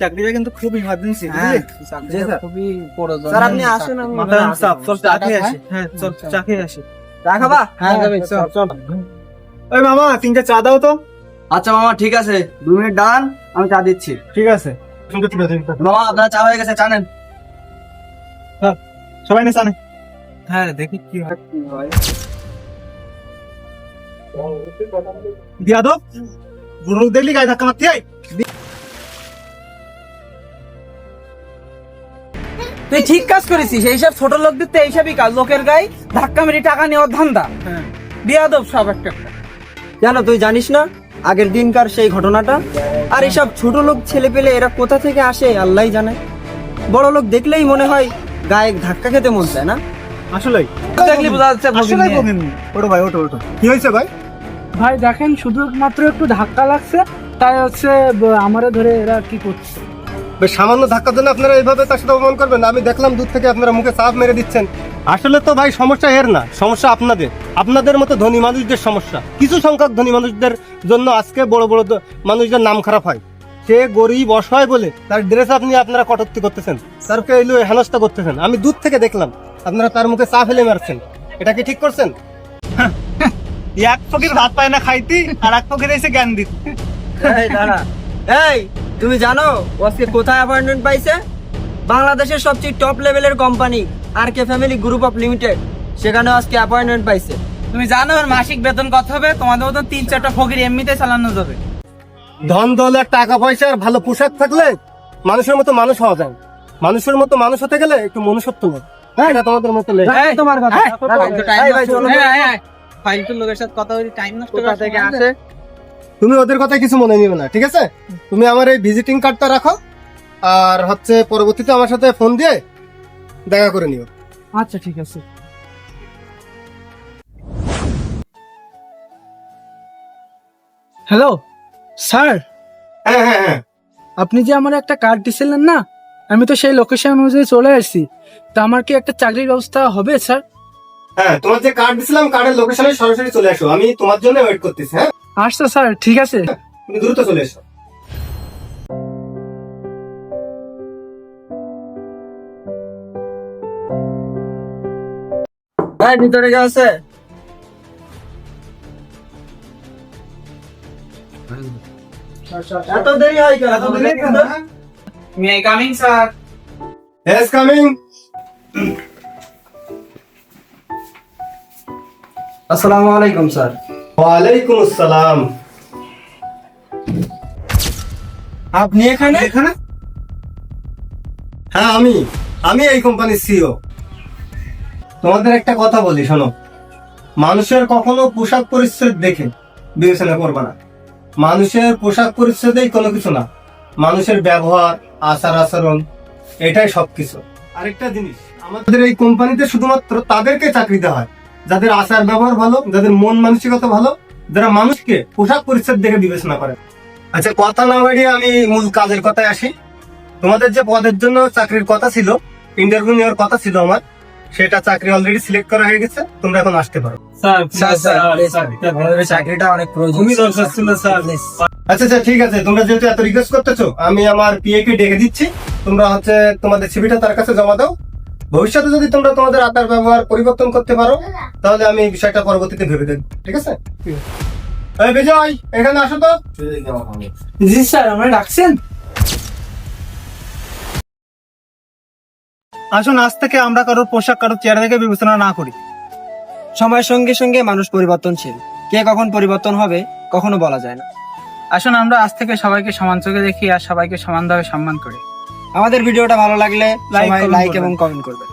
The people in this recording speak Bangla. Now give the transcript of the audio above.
চাকরিটা কিন্তু খুবই ইমার্জেন্সি, হ্যাঁ, বুঝলি? চাকরিটা খুবই প্রয়োজন। স্যার আপনি আসুন, আমি মাথায় আসছি। চাপ, চল চা খেয়ে আসি। হ্যাঁ চল চা খেয়ে আসি। চা খাবা? হ্যাঁ যাবে, চল। চল। ওই মামা 3টে চা দাও তো। আচ্ছা মামা ঠিক আছে, 2 মিনিট দাঁড়ান, আমি চা দিচ্ছি। ঠিক আছে। মামা আপনার চা হয়ে গেছে, চা নেন। সবাই নে চা নে। হ্যাঁ দেখি কি হয়। দিয়া দো বুড়ো লোক দেখলি গায়ে ধাক্কা মারতে হয়। তুই ঠিক কাজ করেছিস, এইসব ছোট লোকদের তো এইসবই কাজ, লোকের গায়ে ধাক্কা মেরে টাকা নেওয়ার ধান্দা। বিয়াদব সব একটা। জানো তুই জানিস না আগের দিনকার সেই ঘটনাটা? আর এসব ছোট লোক ছেলে পেলে এরা কোথা থেকে আসে আল্লাহই জানে। বড় লোক দেখলেই মনে হয় গায়ে ধাক্কা খেতে মন চায় না। আসলেই দেখলি বোঝা যাচ্ছে আসলেই বলেননি। ওটো ভাই ওটো ওটো। কি হয়েছে ভাই? ভাই দেখেন, শুধুমাত্র একটু ধাক্কা লাগছে, তাই হচ্ছে আমারে ধরে এরা কি করছে। বেশ সামান্য ধাক্কার জন্য আপনারা এইভাবে তার সাথে অপমান করবেন? আমি দেখলাম দূর থেকে আপনারা মুখে চাপ মেরে দিচ্ছেন। আসলে তো ভাই সমস্যা এর না, সমস্যা আপনাদের মতো ধনী মানুষদের সমস্যা। কিছু সংখ্যক ধনী মানুষদের জন্য আজকে বড় বড় মানুষদের নাম খারাপ হয়। সে গরিব অসহায় বলে তার ড্রেস আপনারা কটূক্তি করতেছেন, তারকে এলো হেনস্থা করতেছেন। আমি দূর থেকে দেখলাম আপনারা তার মুখে চা ফেলে মারছেন। এটা কি ঠিক করছেন? এক ফকির ভাত পায় না খাইতি, আর এক ফকির এসে জ্ঞান দিতি। এই দাঁড়া, এই তুমি জানো ও আজকে কোথায় অ্যাপয়েন্টমেন্ট পাইছে? বাংলাদেশের সবচেয়ে টপ লেভেলের company R K family group of limited, সেখানে আজকে অ্যাপয়েন্টমেন্ট পাইছে। তুমি জানো ওর মাসিক বেতন কত হবে? তোমাদের মতন 3-4টা ফকির এমনিতে চালানো যাবে। ধন দৌলত টাকা পয়সা আর ভালো পোশাক থাকলে মানুষের মতো মানুষ হওয়া যায়। মানুষের মতো মানুষ হতে গেলে একটু মনুষ্যত্ব লাগে। হ্যাঁ, এটা তোমাদের মতো লেগে। তোমার কথা। এই ভাই চলো। ফাইলটুর লোকের সাথে কথা বলি, টাইম নষ্ট কোথা থেকে আসে? তুমি ওদের কথা কিছু মনে নিবে না, ঠিক আছে? তুমি আমার এই ভিজিটিং কার্ডটা রাখো, আর হচ্ছে পরবর্তীতে আমার সাথে ফোন দিয়ে দেখা করে নিও। আচ্ছা ঠিক আছে। হ্যালো স্যার, হ্যাঁ হ্যাঁ হ্যাঁ আপনি যে আমার একটা কার্ড দিছিলেন না, আমি তো সেই লোকেশন অনুযায়ী চলে আসছি। তা আমার কি একটা চাকরির ব্যবস্থা হবে স্যার? হ্যাঁ, তোমার যে কার্ড দিছিলাম কার্ডের লোকেশনে সরাসরি চলে আসো, আমি তোমার জন্য ওয়েট করতেছি। হ্যাঁ, আচ্ছা স্যার ঠিক আছে। তুমি দ্রুত চলে এসো। ভাই ভিতরে কে আছে? এত দেরি হয় কেন? May I coming sir? Yes, coming. আসসালামু আলাইকুম স্যার। ওয়ালাইকুম আসসালাম। আপনি এখানে? এখানে হ্যাঁ, আমি এই কোম্পানির সিইও। তোমাদের একটা কথা বলি, শোনো। মানুষের কখনো পোশাক পরিচ্ছদ দেখে বিবেচনা করবে না। মানুষের পোশাক পরিচ্ছদেই কোনো কিছু না, মানুষের ব্যবহার, আচার আচরণ, এটাই সবকিছু। আরেকটা জিনিস, আমাদের এই কোম্পানিতে শুধুমাত্র তাদেরকে চাকরি দেওয়া হয় যাদের আচার ব্যবহার ভালো, যাদের মন মানসিকতা ভালো, যারা মানুষকে পোশাক পরিচ্ছদ দেখে বিবেচনা করে। আচ্ছা, কথা না বাড়িয়ে আমি মূল কাজের কথায় আসি। তোমাদের যে পদের জন্য চাকরির কথা ছিল, ইন্টারভিউ নেওয়ার কথা ছিল আমার, সেটা চাকরি অলরেডি সিলেক্ট করা হয়ে গেছে। তোমরা এখন আসতে পারো। চাকরিটা অনেক প্রয়োজন। আচ্ছা আচ্ছা, ঠিক আছে। তোমরা যেহেতু এত রিকোয়েস্ট করতেছো, আমি আমার পিএ কে ডেকে দিচ্ছি। তোমরা হচ্ছে তোমাদের সিভিটা তার কাছে জমা দাও। ভবিষ্যতে যদি তোমরা তোমাদের আচার ব্যবহার পরিবর্তন করতে পারো, তাহলে আমি এই বিষয়টা পরবর্তীতে ভেবে দেখব, ঠিক আছে? এই বিজয়, এখানে আসো তো। জি স্যার, আমরা ডাকছেন? আসুন, আজ থেকে আমরা কারোর পোশাক, কারোর চেহারা দেখে বিবেচনা না করি। সময়ের সঙ্গে সঙ্গে মানুষ পরিবর্তনশীল, কে কখন পরিবর্তন হবে কখনো বলা যায় না। আসুন আমরা আজ থেকে সবাইকে সমান চোখে দেখি আর সবাইকে সমানভাবে সম্মান করি। আমাদের ভিডিওটা ভালো লাগলে লাইক লাইক করবেন। এবং কমেন্ট করবেন।